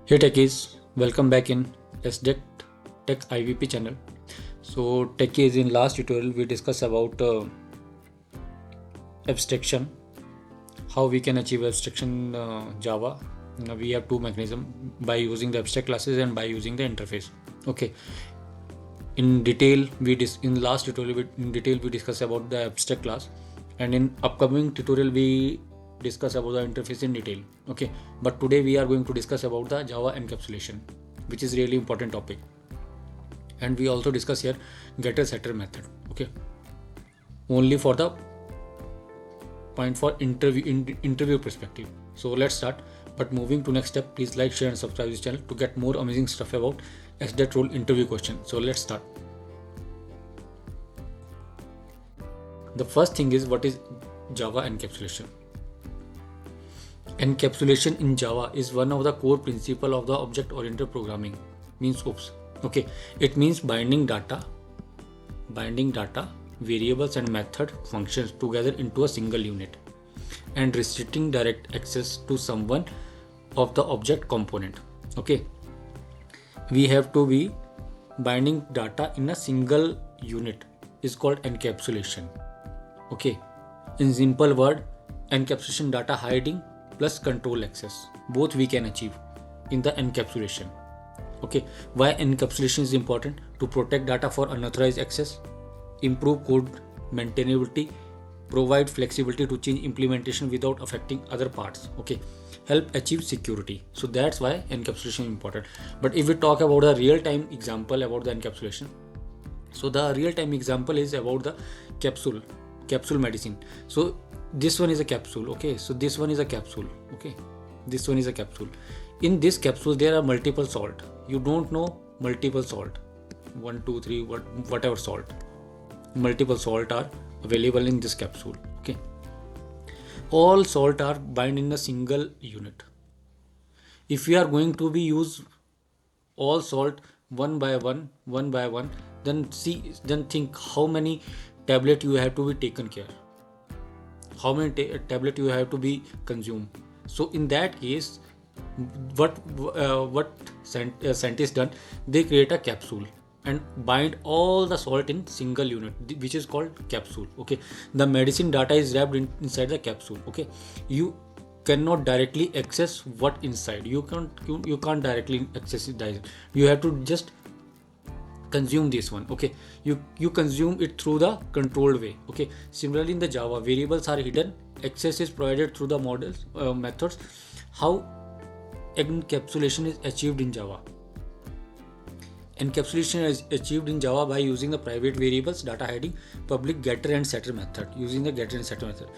Hey techies, welcome back in SDET Tech IVP channel. So techies, in last tutorial we discussed about abstraction, how we can achieve abstraction in Java. Now we have two mechanisms, by using the abstract classes and by using the interface. Okay. In detail in last tutorial we discussed about the abstract class, and in upcoming tutorial we discuss about the interface in detail. Okay, but today we are going to discuss about the Java encapsulation, which is really important topic. And we also discuss here getter setter method. Okay, only for the point for interview perspective. So let's start. But moving to next step, please like, share and subscribe this channel to get more amazing stuff about SDET role interview question. So let's start. The first thing is, what is Java encapsulation? Encapsulation in Java is one of the core principles of the object-oriented programming. Okay, it means binding data, variables and method functions together into a single unit, and restricting direct access to someone of the object component. Okay, we have to be binding data in a single unit is called encapsulation. Okay, in simple word, encapsulation data hiding plus control access, both we can achieve in the encapsulation. Okay, why encapsulation is important? To protect data for unauthorized access, improve code maintainability, provide flexibility to change implementation without affecting other parts. Okay, help achieve security. So that's why encapsulation is important. But if we talk about a real-time example about the encapsulation, so the real-time example is about the capsule medicine. So this one is a capsule. Okay, so this one is a capsule. Okay, this one is a capsule. In this capsule there are multiple salt. You don't know multiple salt, 1 2 3 whatever salt, multiple salt are available in this capsule. Okay, all salt are bind in a single unit. If we are going to be use all salt one by one, then think how many tablet you have to be taken care, how many tablet you have to be consumed. So in that case, what scientists done, they create a capsule and bind all the salt in single unit, which is called capsule. Okay, the medicine data is wrapped inside the capsule. Okay, you cannot directly access what inside, you can't directly access it. You have to just consume this one. Okay, you consume it through the controlled way. Okay, similarly in the Java, variables are hidden, access is provided through the models methods. How encapsulation is achieved in Java? Encapsulation is achieved in Java by using the private variables, data hiding, public getter and setter method. Using the getter and setter method,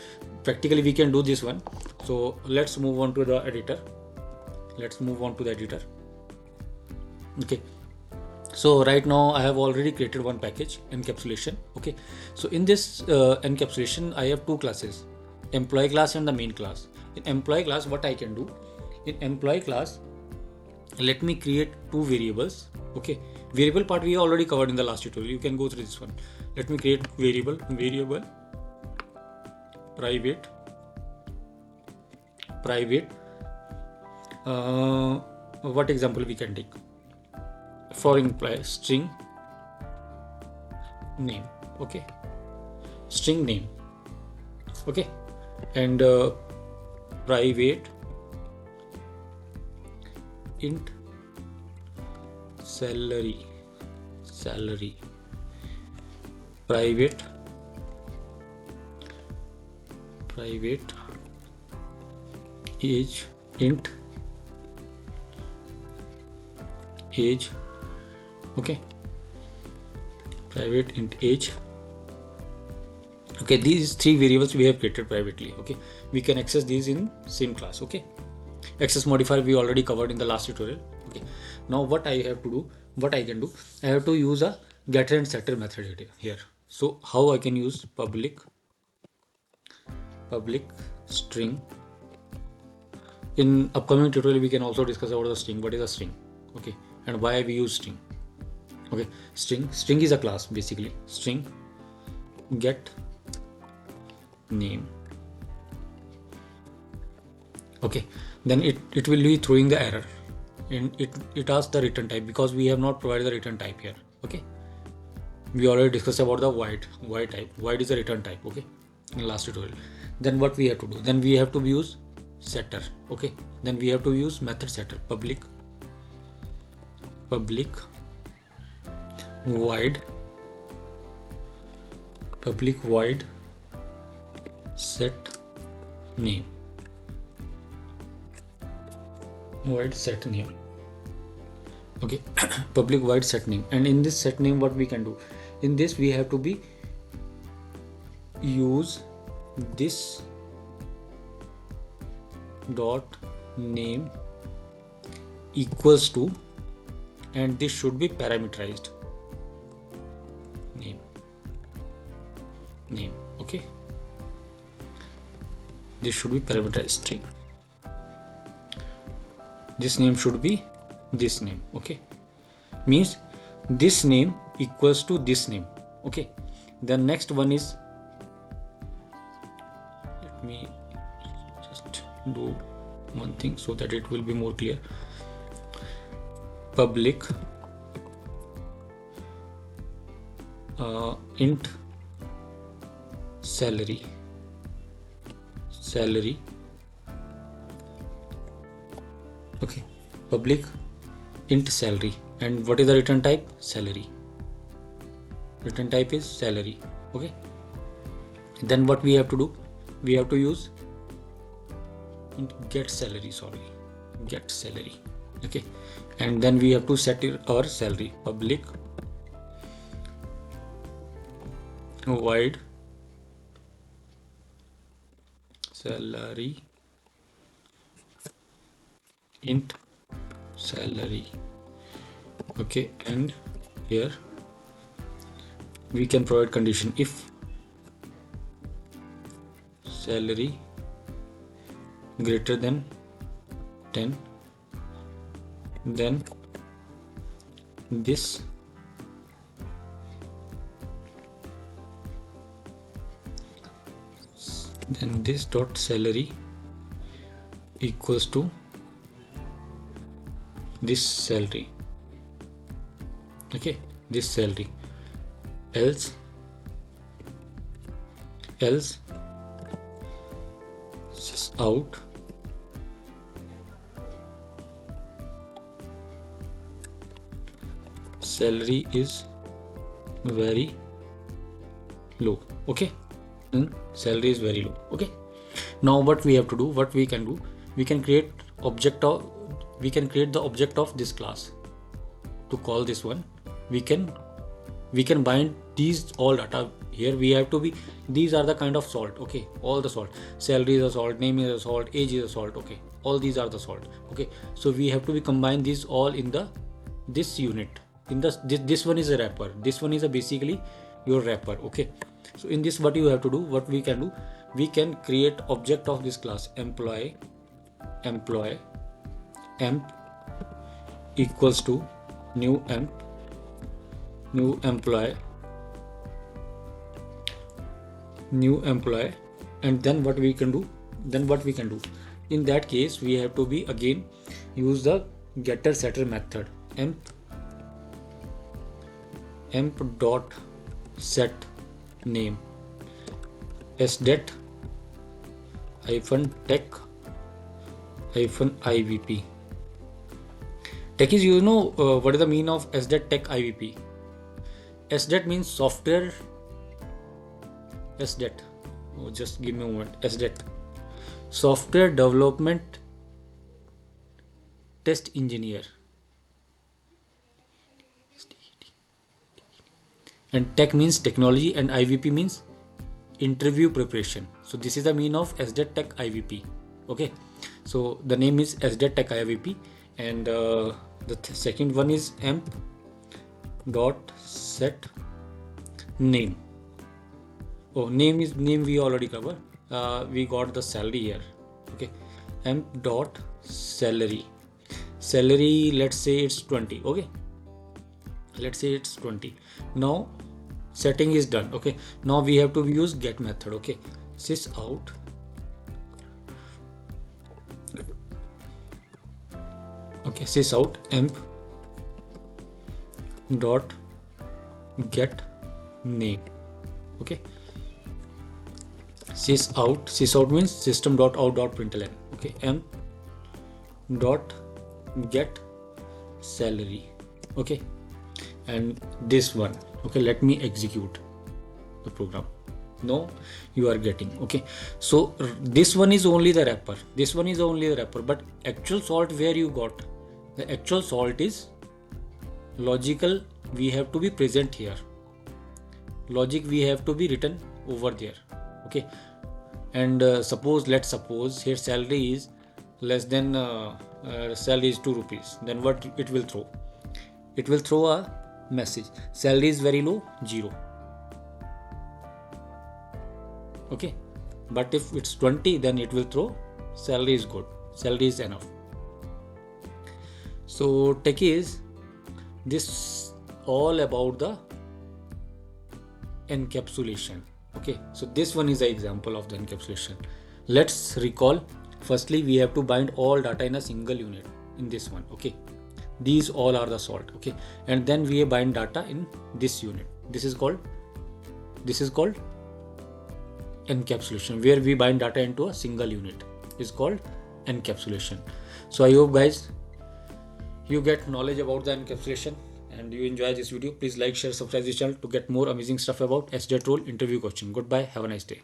practically we can do this one. So let's move on to the editor. Okay, so right now I have already created one package, encapsulation. Okay, so in this encapsulation I have two classes, employee class and the main class. In employee class, what I can do, in employee class, let me create two variables. Okay, variable part we already covered in the last tutorial, you can go through this one. Let me create variable private what example we can take? For employee, string name. Okay, string name. Okay, and private int salary, private age int age. Okay, private int age. Okay, these three variables we have created privately. Okay, we can access these in same class. Okay, access modifier we already covered in the last tutorial. Okay, now what I can do, I have to use a getter and setter method here. So how I can use public string. In upcoming tutorial we can also discuss about the string, what is a string. Okay, and why we use string. Okay, string is a class basically. String get name. Okay, then it will be throwing the error. it asks the return type because we have not provided the return type here. Okay, we already discussed about the void type. Void is a return type. Okay, in last tutorial. Then what we have to do? Then we have to use setter. Okay, then we have to use method setter. Public void set name. Void set name. Okay, public void set name. And in this set name, what we can do? In this we have to be use this dot name equals to, and this should be parameterized name. Okay, this should be parameterized string. This name should be this name. Okay, means this name equals to this name. Okay, the next one is, let me just do one thing so that it will be more clear. Public int salary. Okay, public int salary. And what is the return type? Salary. Return type is salary. Okay, then what we have to do? We have to use get salary. Okay, and then we have to set our salary. Public void salary int salary. Okay, and here we can provide condition if salary greater than 10, then this dot salary equals to this salary. Okay, this salary. Else out salary is very low. Okay, salary is very low. Okay, now what we have to do? What we can do? We can create the object of this class. To call this one, we can bind these all data. Here we have to be, these are the kind of salt. Okay, all the salt. Salary is a salt, name is a salt, age is a salt. Okay, all these are the salt. Okay, so we have to be combine these all in this unit. In this one is a wrapper. This one is basically your wrapper. Okay, so in this, what you have to do? What we can do? We can create object of this class. Employee emp equals to new employee, and then what we can do? In that case, we have to be again use the getter setter method. Emp dot set name SDET -tech -ivp. Tech is, what is the meaning of SDET tech IVP? SDET means software. SDET. Oh, just give me a moment. SDET. Software Development Test Engineer. And tech means technology, and IVP means interview preparation. So this is the meaning of SDET tech IVP. Okay. So the name is SDET tech IVP. And the second one is emp dot set name. Oh, name we already covered. We got the salary here. Okay, emp dot salary. Let's say it's 20. Okay, let's say it's 20. Now setting is done. Okay, now we have to use get method. Okay, sys out. Okay, sysout emp dot get name. Okay, sysout means system.out.println. Okay, emp dot get salary. Okay, and this one. Okay, let me execute the program. No, you are getting. Okay, so this one is only the wrapper, but actual salt, where you got the actual salt is logical. We have to be present here, logic we have to be written over there. Okay, and let's suppose here salary is less than salary is 2 rupees. Then what it will throw? It will throw a message, salary is very low, 0. Okay, but if it's 20, then it will throw salary is good, salary is enough. So tech is this all about the encapsulation. Okay, so this one is the example of the encapsulation. Let's recall. Firstly, we have to bind all data in a single unit in this one. Okay, these all are the salt. Okay, and then we bind data in this unit. This is called encapsulation, where we bind data into a single unit, is called encapsulation. So I hope guys you get knowledge about the encapsulation and you enjoy this video. Please like, share, subscribe this channel to get more amazing stuff about SDET role interview coaching. Goodbye, have a nice day.